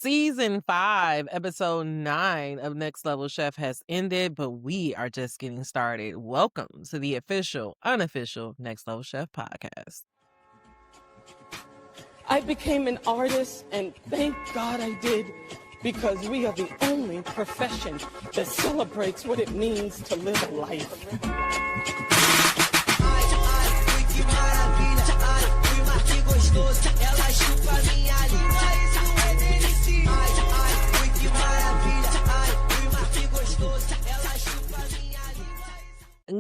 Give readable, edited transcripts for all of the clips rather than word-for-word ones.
Season 5, episode 9 of Next Level Chef has ended, but we are just getting started. Welcome to the official, unofficial Next Level Chef podcast. I became an artist, and thank God I did, because we are the only profession that celebrates what it means to live a life.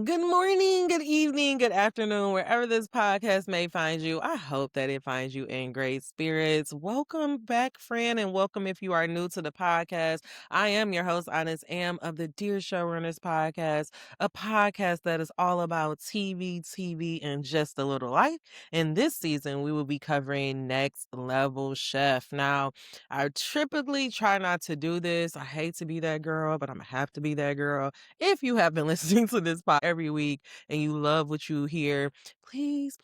Good morning, good evening, good afternoon, wherever this podcast may find you. I hope that it finds you in great spirits. Welcome back, friend, and welcome if you are new to the podcast. I am your host, Honest Am, of the Dear Showrunners podcast, a podcast that is all about TV, and just a little life. In this season, we will be covering Next Level Chef. Now, I typically try not to do this. I hate to be that girl, but I'm going to have to be that girl. If you have been listening to this podcast every week and you love what you hear, please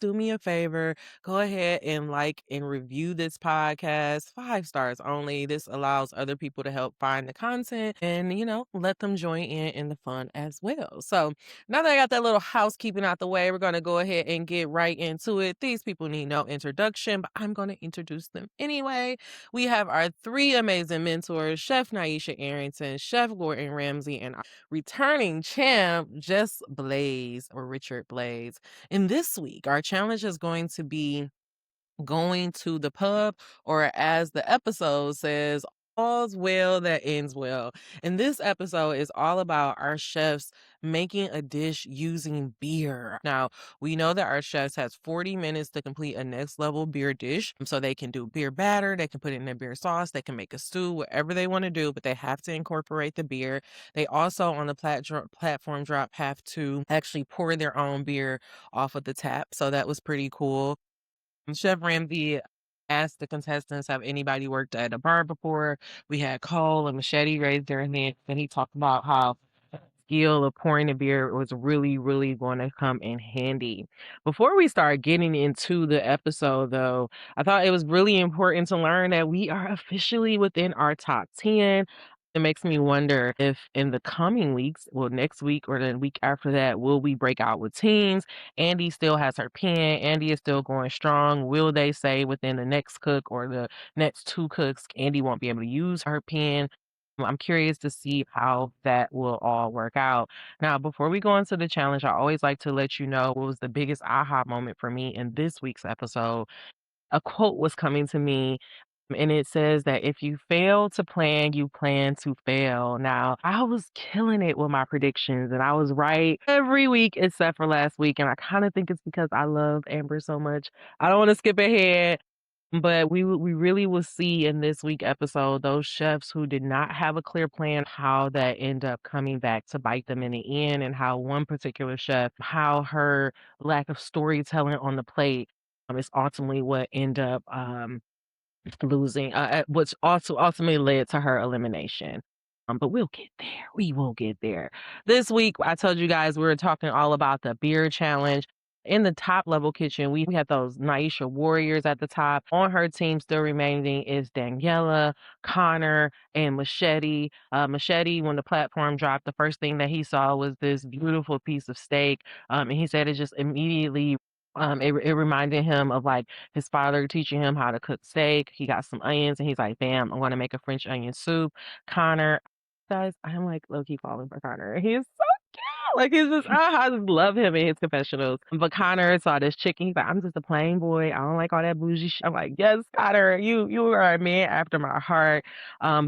do me a favor. Go ahead and like and review this podcast. 5 stars only. This allows other people to help find the content and, let them join in the fun as well. So now that I got that little housekeeping out the way, we're going to go ahead and get right into it. These people need no introduction, but I'm going to introduce them anyway. We have our 3 amazing mentors, Chef Naisha Arrington, Chef Gordon Ramsay, and returning champ, Jess Blaze or Richard Blaze. And this week, our challenge is going to be going to the pub, or as the episode says, all's well that ends well. And this episode is all about our chefs making a dish using beer. Now, we know that our chefs has 40 minutes to complete a next level beer dish. So they can do beer batter, they can put it in a beer sauce, they can make a stew, whatever they want to do, but they have to incorporate the beer. They also on the platform drop have to actually pour their own beer off of the tap. So that was pretty cool. Chef Ramsay asked the contestants, have anybody worked at a bar before? We had Cole and Machete raise their hand, and he talked about how skill of pouring a beer was really, really going to come in handy. Before we start getting into the episode, though, I thought it was really important to learn that we are officially within our top 10. It makes me wonder if in the coming weeks, well, next week or the week after that, will we break out with teams? Andy still has her pen. Andy is still going strong. Will they say within the next cook or the next 2 cooks, Andy won't be able to use her pen? I'm curious to see how that will all work out. Now, before we go into the challenge, I always like to let you know what was the biggest aha moment for me in this week's episode. A quote was coming to me, and it says that if you fail to plan, you plan to fail. Now, I was killing it with my predictions, and I was right every week except for last week. And I kind of think it's because I love Amber so much. I don't want to skip ahead. But we really will see in this week episode those chefs who did not have a clear plan, how that end up coming back to bite them in the end, and how one particular chef, how her lack of storytelling on the plate is ultimately what end up losing, which also ultimately led to her elimination. But we'll get there. We will get there. This week, I told you guys we were talking all about the beer challenge. In the top level kitchen, we had those Naisha warriors at the top. On her team, still remaining is Daniela, Connor, and Machete. Machete, when the platform dropped, the first thing that he saw was this beautiful piece of steak. And he said it just immediately it reminded him of like his father teaching him how to cook steak. He got some onions and he's like, bam, I'm going to make a French onion soup. Connor, guys, I'm like low-key falling for Connor. He's so cute. Like he's just, I just love him in his confessionals. But Connor saw this chicken. He's like, I'm just a plain boy. I don't like all that bougie shit. I'm like, yes, Connor, you are a man after my heart.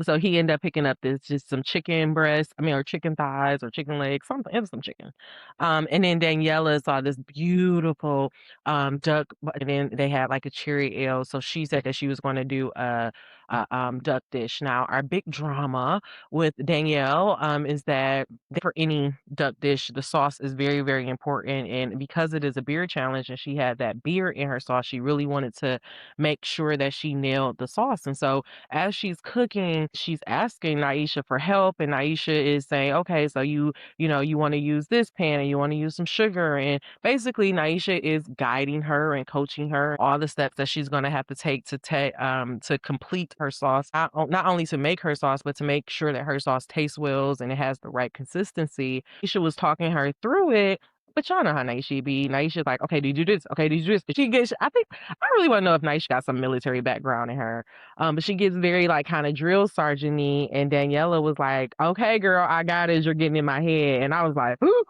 So he ended up picking up just some chicken breast, or chicken thighs or chicken legs, something. It was some chicken. And then Daniela saw this beautiful duck, and then they had like a cherry ale. So she said that she was going to do a duck dish. Now, our big drama with Danielle is that for any duck dish, the sauce is very, very important. And because it is a beer challenge and she had that beer in her sauce, she really wanted to make sure that she nailed the sauce. And so as she's cooking, she's asking Naisha for help, and Naisha is saying, okay, so you want to use this pan and you want to use some sugar. And basically Naisha is guiding her and coaching her all the steps that she's going to have to take to complete her sauce, not only to make her sauce, but to make sure that her sauce tastes well and it has the right consistency. Naisha was talking her through it, but y'all know how Naisha be. Naisha's like, okay, did you do this? Okay, did you do this? She gets, I think, I really want to know if Naisha got some military background in her. But she gets very like kind of drill sergeant-y, and Daniela was like, okay, girl, I got it. You're getting in my head. And I was like, ooh,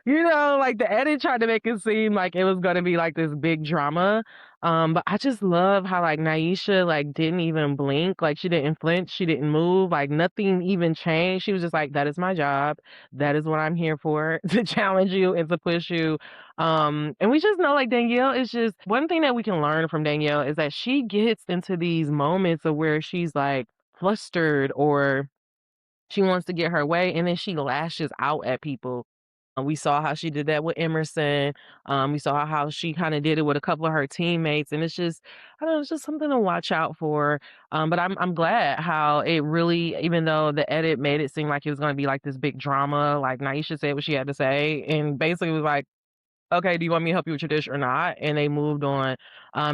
like the edit tried to make it seem like it was gonna be like this big drama. But I just love how like Naisha like didn't even blink, like she didn't flinch, she didn't move, like nothing even changed. She was just like, that is my job. That is what I'm here for, to challenge you and to push you. And we just know like Danielle is just one thing that we can learn from Danielle is that she gets into these moments of where she's like flustered or she wants to get her way and then she lashes out at people. We saw how she did that with Emerson. We saw how she kind of did it with a couple of her teammates, and it's just, I don't know, it's just something to watch out for. But I'm glad how it really, even though the edit made it seem like it was going to be like this big drama, like Naisha said what she had to say, and basically was like, okay, do you want me to help you with your dish or not? And they moved on.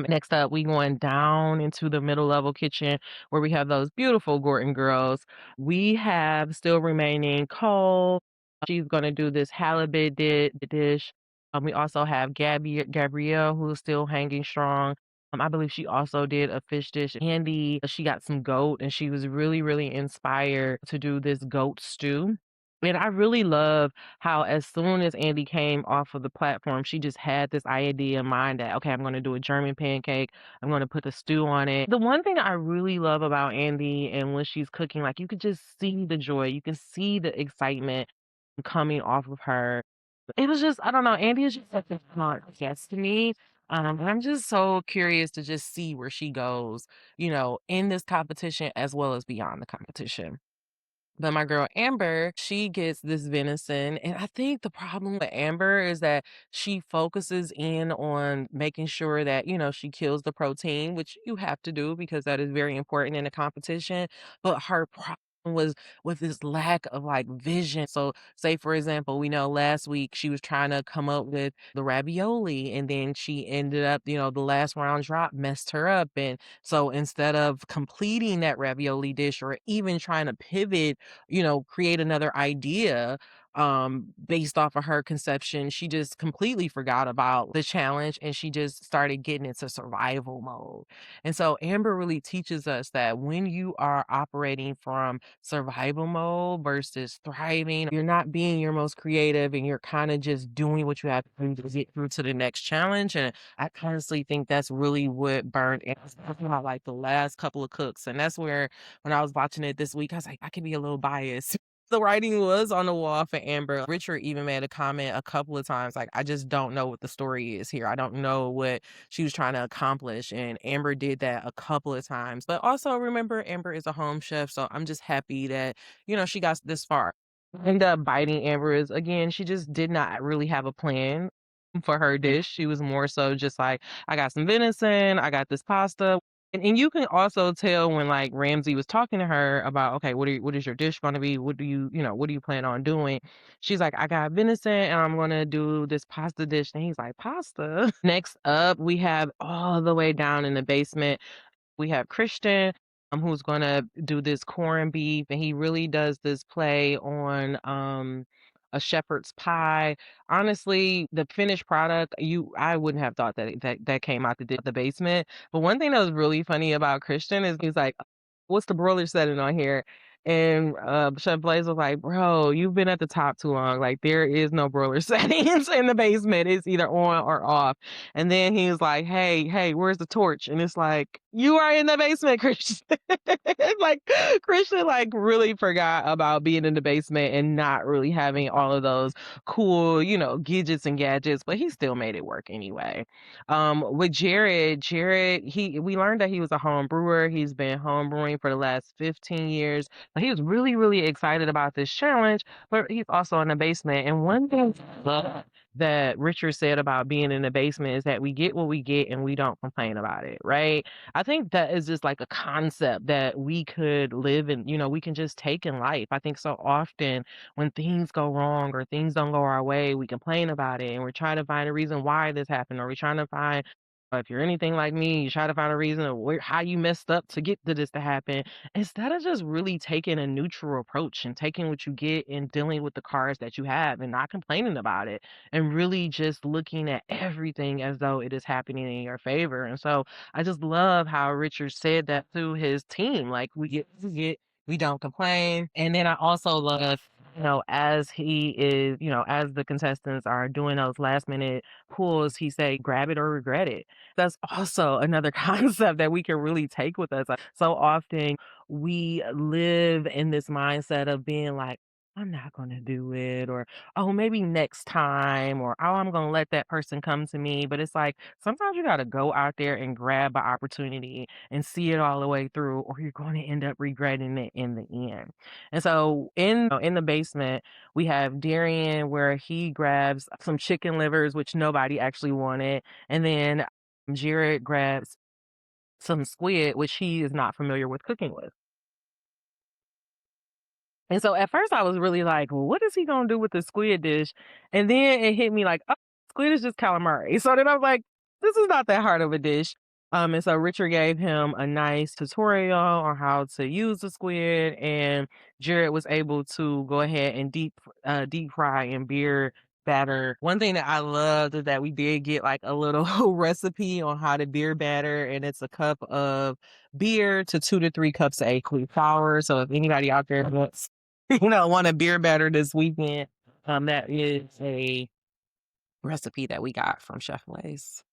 Next up, we going down into the middle level kitchen where we have those beautiful Gordon girls. We have still remaining Cole. She's gonna do this halibut dish. We also have Gabrielle, who's still hanging strong. I believe she also did a fish dish. Andy, she got some goat, and she was really, really inspired to do this goat stew. And I really love how as soon as Andy came off of the platform, she just had this idea in mind that, okay, I'm going to do a German pancake. I'm going to put a stew on it. The one thing I really love about Andy and when she's cooking, like you could just see the joy, you can see the excitement coming off of her. It was just, I don't know, Andy is just such a smart guest to me. And I'm just so curious to just see where she goes, in this competition as well as beyond the competition. But my girl Amber, she gets this venison. And I think the problem with Amber is that she focuses in on making sure that, she kills the protein, which you have to do because that is very important in a competition. But her problem was with this lack of like vision. So, say for example, we know last week she was trying to come up with the ravioli, and then she ended up, the last round drop messed her up. And so instead of completing that ravioli dish or even trying to pivot, create another idea based off of her conception. She just completely forgot about the challenge and she just started getting into survival mode. And so Amber really teaches us that when you are operating from survival mode versus thriving, you're not being your most creative and you're kind of just doing what you have to do to get through to the next challenge. And I honestly think that's really what burned about like the last couple of cooks. And that's where when I was watching it this week, I was like, I can be a little biased. The writing was on the wall for Amber. Richard even made a comment a couple of times, like, I just don't know what the story is here. I don't know what she was trying to accomplish. And Amber did that a couple of times. But also remember, Amber is a home chef. So I'm just happy that, she got this far. Ended up biting Amber is again, she just did not really have a plan for her dish. She was more so just like, I got some venison, I got this pasta. And you can also tell when like Ramsey was talking to her about, okay, what is your dish gonna be? What do you plan on doing? She's like, I got venison and I'm gonna do this pasta dish. And he's like, pasta? Next up, we have all the way down in the basement we have Christian, who's gonna do this corned beef, and he really does this play on a shepherd's pie. Honestly, the finished product, I wouldn't have thought that came out the basement. But one thing that was really funny about Christian is he's like, "What's the broiler setting on here?" And Chef Blaze was like, "Bro, you've been at the top too long. Like there is no broiler settings in the basement. It's either on or off." And then he was like, hey, where's the torch? And it's like, you are in the basement, Christian. It's like Christian like really forgot about being in the basement and not really having all of those cool, gadgets and gadgets, but he still made it work anyway. With Jared, we learned that he was a home brewer. He's been home brewing for the last 15 years. But he was really, really excited about this challenge, but he's also in the basement. And one thing that Richard said about being in the basement is that we get what we get and we don't complain about it, right? I think that is just like a concept that we could live in, we can just take in life. I think so often when things go wrong or things don't go our way, we complain about it and we're trying to find a reason why this happened or we're trying to find if you're anything like me, you try to find a reason of how you messed up to get to this to happen, instead of just really taking a neutral approach and taking what you get and dealing with the cards that you have and not complaining about it and really just looking at everything as though it is happening in your favor. And so I just love how Richard said that to his team. Like we don't complain. And then I also love, as he is, as the contestants are doing those last minute pulls, he say, grab it or regret it. That's also another concept that we can really take with us. Like, so often we live in this mindset of being like, I'm not going to do it, or oh, maybe next time, or oh, I'm going to let that person come to me. But it's like sometimes you got to go out there and grab an opportunity and see it all the way through, or you're going to end up regretting it in the end. And so in the basement, we have Darian where he grabs some chicken livers, which nobody actually wanted, and then Jared grabs some squid, which he is not familiar with cooking with. And so at first I was really like, well, what is he gonna do with the squid dish? And then it hit me like, oh, squid is just calamari. So then I was like, this is not that hard of a dish. And so Richard gave him a nice tutorial on how to use the squid, and Jared was able to go ahead and deep fry in beer batter. One thing that I loved is that we did get like a little recipe on how to beer batter, and it's a cup of beer to 2 to 3 cups of egg flour. So if anybody out there wants want a beer batter this weekend, that is a recipe that we got from Chef Lay's.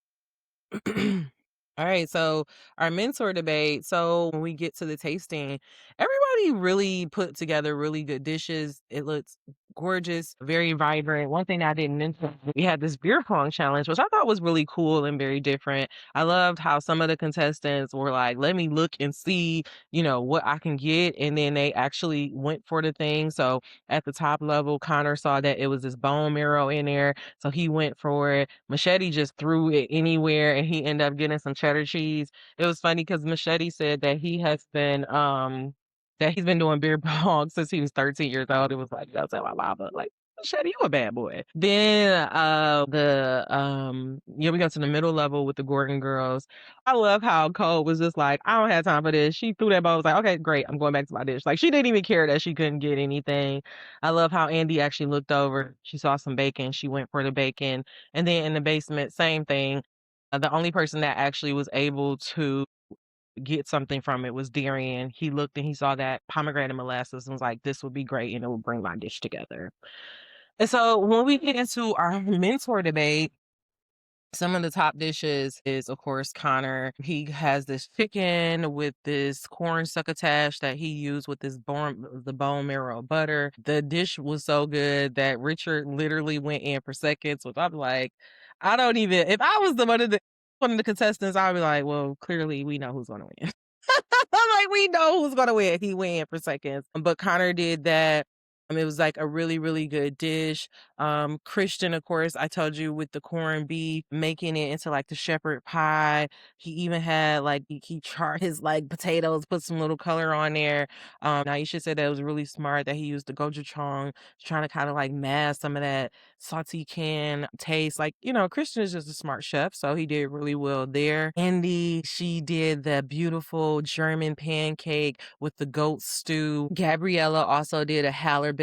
All right, so our mentor debate. So when we get to the tasting, everybody really put together really good dishes. It looks gorgeous, very vibrant. One thing I didn't mention, we had this beer pong challenge, which I thought was really cool and very different. I loved how some of the contestants were like, let me look and see, what I can get. And then they actually went for the thing. So at the top level, Connor saw that it was this bone marrow in there. So he went for it. Machete just threw it anywhere and he ended up getting some cheddar cheese. It was funny because Machete said that he's been doing beer pong since he was 13 years old. It was like, that's my mama. Like, Machete, you a bad boy. Then we go to the middle level with the Gordon girls. I love how Cole was just like, I don't have time for this. She threw that ball, was like, okay, great, I'm going back to my dish. Like she didn't even care that she couldn't get anything. I love how Andy actually looked over. She saw some bacon. She went for the bacon. And then in the basement, same thing. The only person that actually was able to get something from it was Darian. He looked and he saw that pomegranate molasses and was like, this would be great and it would bring my dish together. And so when we get into our mentor debate, some of the top dishes is, of course, Connor. He has this chicken with this corn succotash that he used with the bone marrow butter. The dish was so good that Richard literally went in for seconds, which I'm like, I don't even, if I was one of the contestants, I'd be like, well, clearly we know who's going to win. I'm like, we know who's gonna win. He went for seconds. But Connor did that. It was like a really, really good dish. Christian, of course, I told you with the corned beef, making it into like the shepherd pie. He even had like he charred his like potatoes, put some little color on there. Naisha said that it was really smart that he used the gochujang, trying to kind of like mask some of that salty can taste. Like, Christian is just a smart chef, so he did really well there. Andy, she did the beautiful German pancake with the goat stew. Gabriella also did a halibut.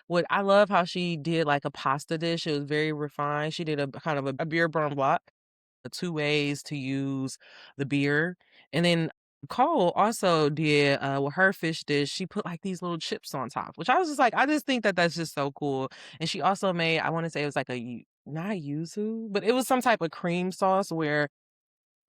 What I love how she did like a pasta dish. It was very refined. She did a kind of a beer brum block, the 2 ways to use the beer. And then Cole also did with her fish dish, she put like these little chips on top, which I was just like, I just think that that's just so cool. And she also made, I want to say it was like not yuzu, but it was some type of cream sauce where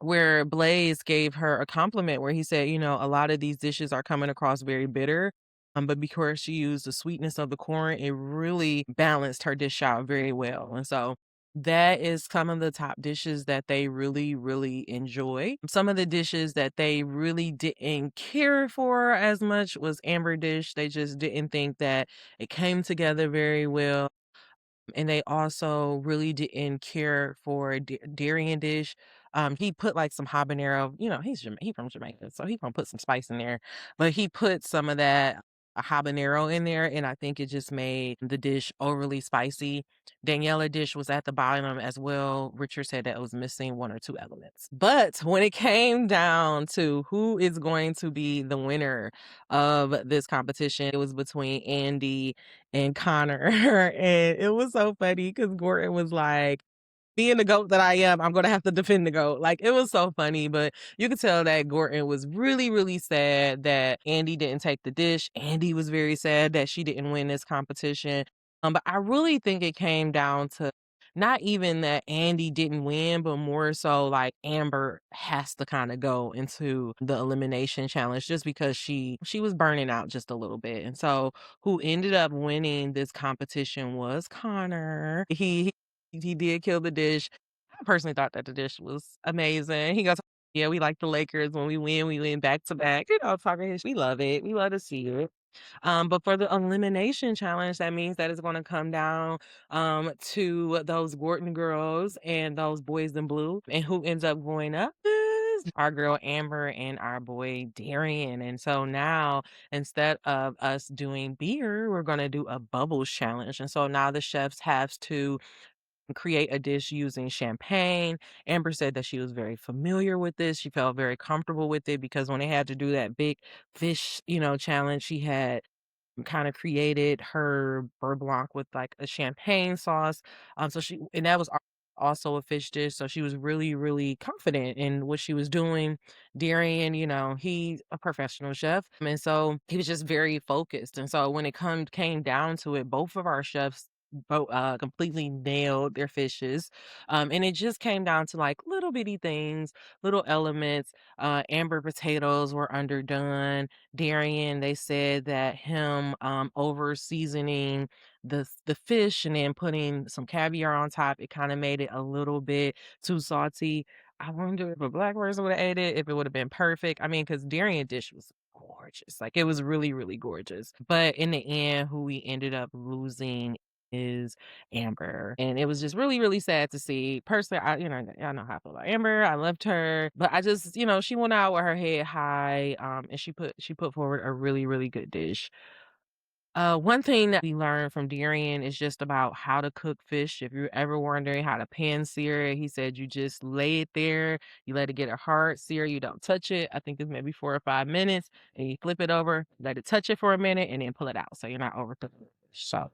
Blaze gave her a compliment where he said, a lot of these dishes are coming across very bitter. But because she used the sweetness of the corn, it really balanced her dish out very well. And so that is some of the top dishes that they really, really enjoy. Some of the dishes that they really didn't care for as much was Amber dish. They just didn't think that it came together very well. And they also really didn't care for Darian dish. He put like some habanero. He from Jamaica, so he gonna put some spice in there. But he put some of that a habanero in there, and I think it just made the dish overly spicy. Daniela dish was at the bottom as well. Richard said that it was missing one or two elements. But when it came down to who is going to be the winner of this competition, it was between Andy and Connor. And it was so funny because Gordon was like, being the GOAT that I am, I'm gonna have to defend the GOAT. Like, it was so funny, but you could tell that Gordon was really, really sad that Andy didn't take the dish. Andy was very sad that she didn't win this competition. But I really think it came down to not even that Andy didn't win, but more so like Amber has to kind of go into the elimination challenge just because she was burning out just a little bit. And so who ended up winning this competition was Connor. He did kill the dish. I personally thought that the dish was amazing. He goes, "Yeah, we like the Lakers. When we win back to back." Talking his we love it. We love to see it. But for the elimination challenge, that means that it's gonna come down to those Gordon girls and those boys in blue. And who ends up going up is our girl Amber and our boy Darian. And so now instead of us doing beer, we're gonna do a bubbles challenge. And so now the chefs have to create a dish using champagne. Amber said that she was very familiar with this. She felt very comfortable with it because when they had to do that big fish, challenge, she had kind of created her beurre blanc with like a champagne sauce. And that was also a fish dish. So she was really, really confident in what she was doing. Darian, he's a professional chef. And so he was just very focused. And so when it came down to it, both of our chefs both completely nailed their fishes. And it just came down to like little bitty things, little elements. Amber potatoes were underdone. Darian, they said that him over seasoning the fish and then putting some caviar on top, it kind of made it a little bit too salty. I wonder if a black person would have ate it, if it would have been perfect. I mean, because Darian dish was gorgeous. Like it was really, really gorgeous. But in the end, who we ended up losing is Amber. And it was just really, really sad to see. Personally, I know how I feel about Amber. I loved her. But I just, she went out with her head high. And she put forward a really, really good dish. One thing that we learned from Darian is just about how to cook fish. If you're ever wondering how to pan sear it, he said you just lay it there, you let it get a hard sear, you don't touch it. I think it's maybe 4 or 5 minutes, and you flip it over, let it touch it for a minute, and then pull it out so you're not overcooking it. So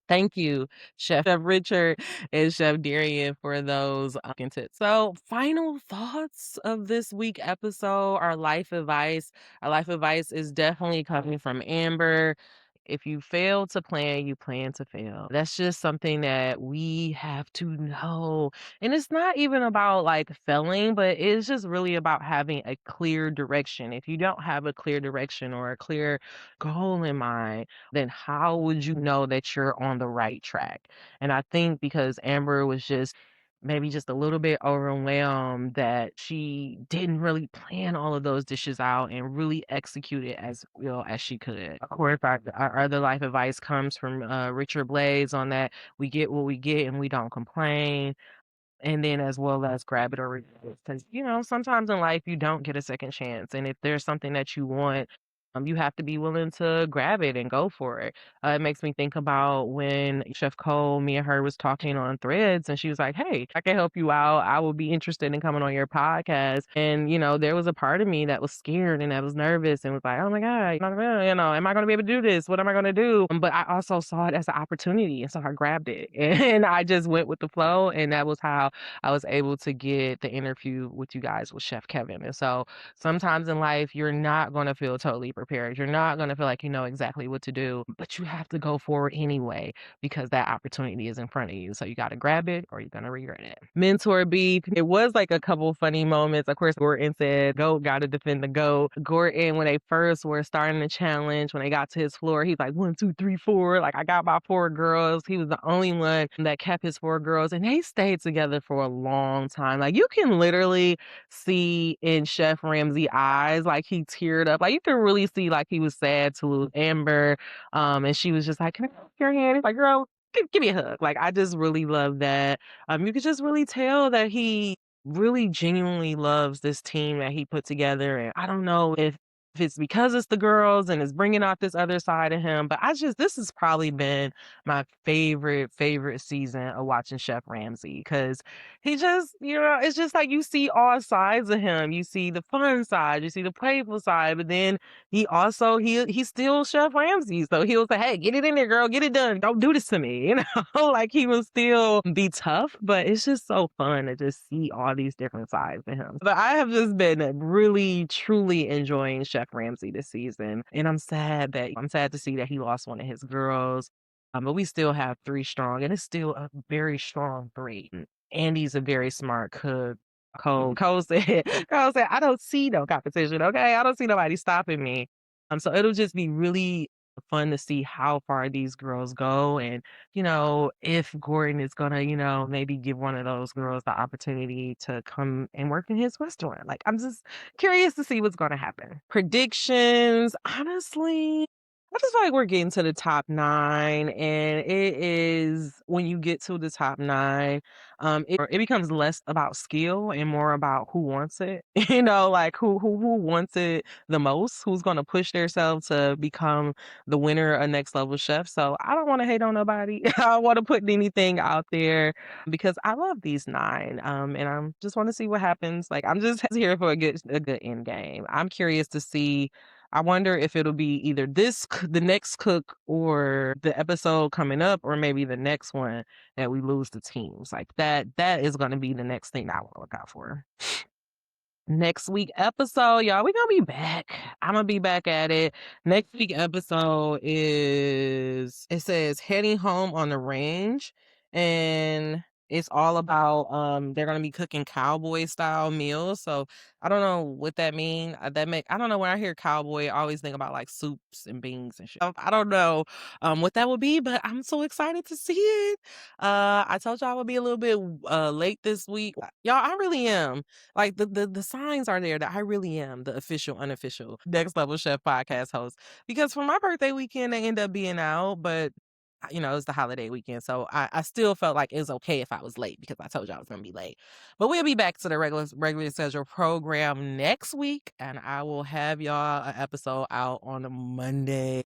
thank you, Chef Richard and Chef Darian for those tips. So, final thoughts of this week episode, our life advice. Our life advice is definitely coming from Amber. If you fail to plan, you plan to fail. That's just something that we have to know. And it's not even about like failing, but it's just really about having a clear direction. If you don't have a clear direction or a clear goal in mind, then how would you know that you're on the right track? And I think because Amber was just maybe just a little bit overwhelmed that she didn't really plan all of those dishes out and really execute it as well as she could. Of course, our other life advice comes from Richard Blaze on that we get what we get and we don't complain. And then as well as grab it or reject it, because sometimes in life you don't get a second chance, and if there's something that you want, you have to be willing to grab it and go for it. It makes me think about when Chef Cole, me and her was talking on Threads, and she was like, "Hey, I can help you out. I would be interested in coming on your podcast." And there was a part of me that was scared and that was nervous and was like, "Oh my God, am I going to be able to do this? What am I going to do?" But I also saw it as an opportunity, and so I grabbed it and I just went with the flow, and that was how I was able to get the interview with you guys with Chef Kevin. And so sometimes in life, you're not going to feel totally prepared. You're not going to feel like you know exactly what to do, but you have to go forward anyway because that opportunity is in front of you. So you got to grab it or you're going to regret it. Mentor beef. It was like a couple funny moments. Of course, Gordon said, "Goat got to defend the goat." Gordon, when they first were starting the challenge, when they got to his floor, he's like, 1, 2, 3, 4. Like, I got my 4 girls. He was the only one that kept his 4 girls, and they stayed together for a long time. Like, you can literally see in Chef Ramsay's eyes, like he teared up. Like you can really see like he was sad to lose Amber. And she was just like, "Can I hold your hand?" He's like, "Girl, give me a hug." Like I just really love that. You could just really tell that he really genuinely loves this team that he put together. And I don't know if if it's because it's the girls and it's bringing out this other side of him, but this has probably been my favorite season of watching Chef Ramsay because he just, it's just like you see all sides of him. You see the fun side, you see the playful side, but then he also he's still Chef Ramsay. So he'll say, "Hey, get it in there, girl, get it done. Don't do this to me." Like he will still be tough, but it's just so fun to just see all these different sides of him. But I have just been really truly enjoying Chef Ramsay this season, and I'm sad to see that he lost one of his girls. But we still have three strong, and it's still a very strong three. Andy's a very smart cook. Cole said, Cole said, I don't see no competition. Okay. I don't see nobody stopping me. So it'll just be really fun to see how far these girls go and, if Gordon is gonna, maybe give one of those girls the opportunity to come and work in his restaurant. Like I'm just curious to see what's gonna happen. Predictions, honestly. I just feel like we're getting to the top 9, and it is when you get to the top 9, it becomes less about skill and more about who wants it. Like who wants it the most, who's gonna push themselves to become the winner of Next Level Chef. So I don't want to hate on nobody. I don't want to put anything out there because I love these 9. And I'm just want to see what happens. Like I'm just here for a good end game. I'm curious to see. I wonder if it'll be either the next cook or the episode coming up, or maybe the next one that we lose the teams. Like that is going to be the next thing I want to look out for. Next week episode, y'all, we gonna be back. I'm gonna be back at it. Next week episode it says heading home on the range, and it's all about they're gonna be cooking cowboy style meals. So I don't know what that mean. I don't know, when I hear cowboy, I always think about like soups and beans and shit. I don't know what that would be, but I'm so excited to see it. I told y'all I would be a little bit late this week. Y'all, I really am. Like the signs are there that I really am the official, unofficial Next Level Chef podcast host. Because for my birthday weekend, they end up being out, but it's the holiday weekend. So I still felt like it was okay if I was late because I told you I was gonna be late. But we'll be back to the regular schedule program next week, and I will have y'all an episode out on a Monday.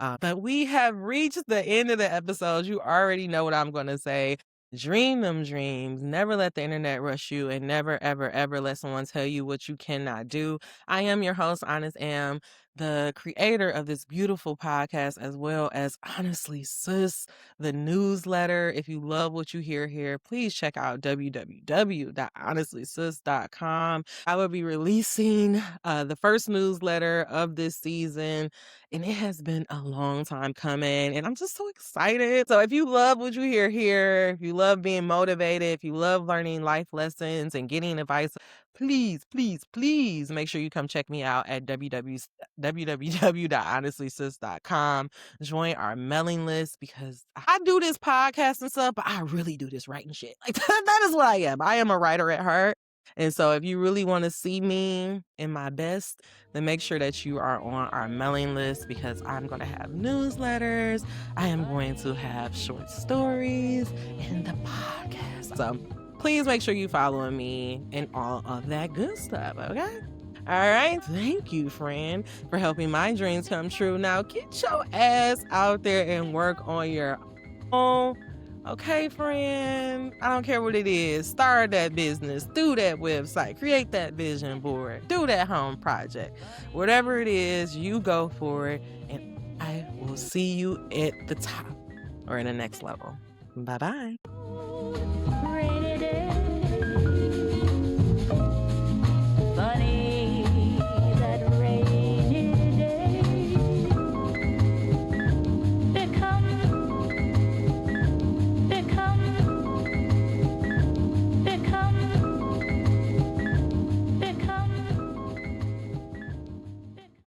But we have reached the end of the episode. You already know what I'm gonna say. Dream them dreams. Never let the internet rush you, and never, ever, ever let someone tell you what you cannot do. I am your host, Honest Am, the creator of this beautiful podcast, as well as Honestly Sis, the newsletter. If you love what you hear here, please check out www.honestlysis.com. I will be releasing the first newsletter of this season, and it has been a long time coming, and I'm just so excited. So if you love what you hear here, if you love being motivated, if you love learning life lessons and getting advice, please, please, please make sure you come check me out at www.honestlysis.com. Join our mailing list because I do this podcast and stuff, but I really do this writing shit. Like that is what I am. I am a writer at heart. And so if you really want to see me in my best, then make sure that you are on our mailing list because I'm going to have newsletters. I am going to have short stories and the podcast. So please make sure you follow me and all of that good stuff, okay? All right. Thank you, friend, for helping my dreams come true. Now get your ass out there and work on your own. Okay, friend, I don't care what it is. Start that business, do that website, create that vision board, do that home project. Whatever it is, you go for it, and I will see you at the top or in the next level. Bye-bye.